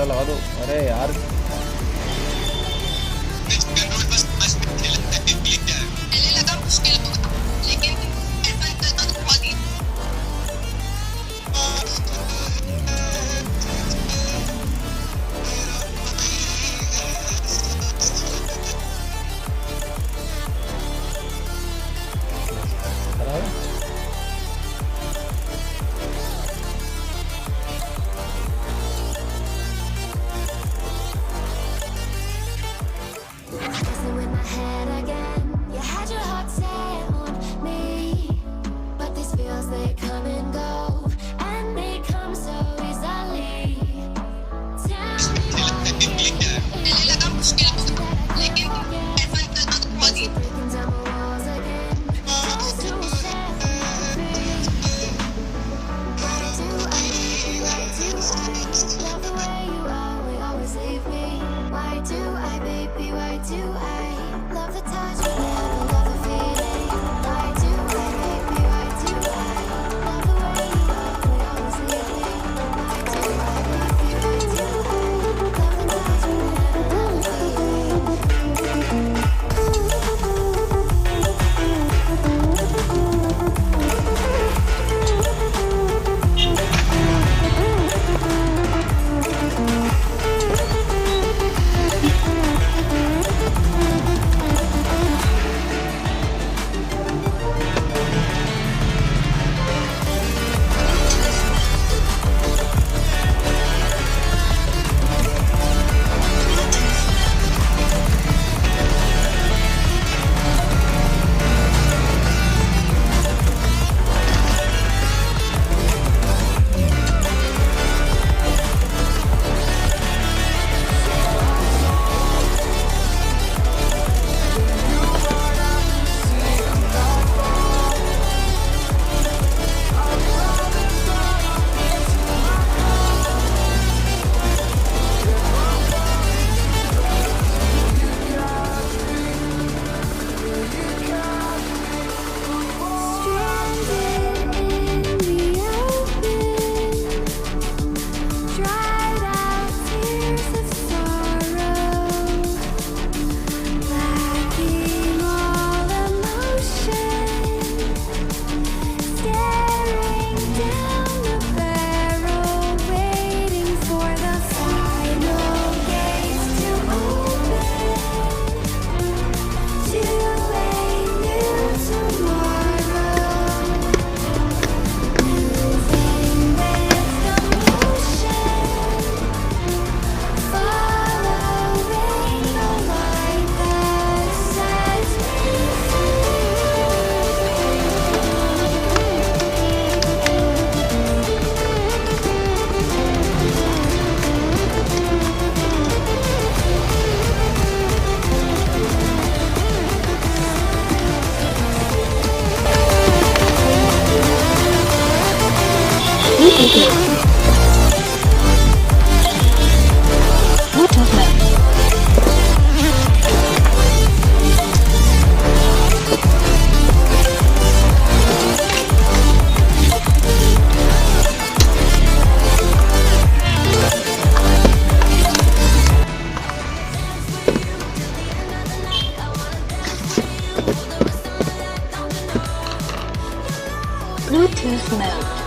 Camera लगा दो। अरे यार कंट्रोल बस 5 मिनट लगता है क्लिक है। पहले लगा मुश्किल होगा लेकिन ऐसा करना तो बहुत ही खराब है। Messing with my head again. You had your heart set on me, but these feels they come and go, and they come so easily. Tell me लगता है why क्लिक है। पहले लगा मुश्किल होगा लेकिन ऐसा करना तो बहुत ही breaking down my walls again. Just to set me free. Why do I love the way you always leave me? Why do I, baby? Why do I love the touch but never love the feeling? Why do I, baby? Why do I love the way you always leave me? Why do I, baby? Why do I love the touch but never love the feeling? Stranded in the open, dried out tears of sorrow, lacking all emotion, staring down the barrel, waiting for the final gates to open to a new tomorrow. Moving with the motion, following the light that sets me Bluetooth mode.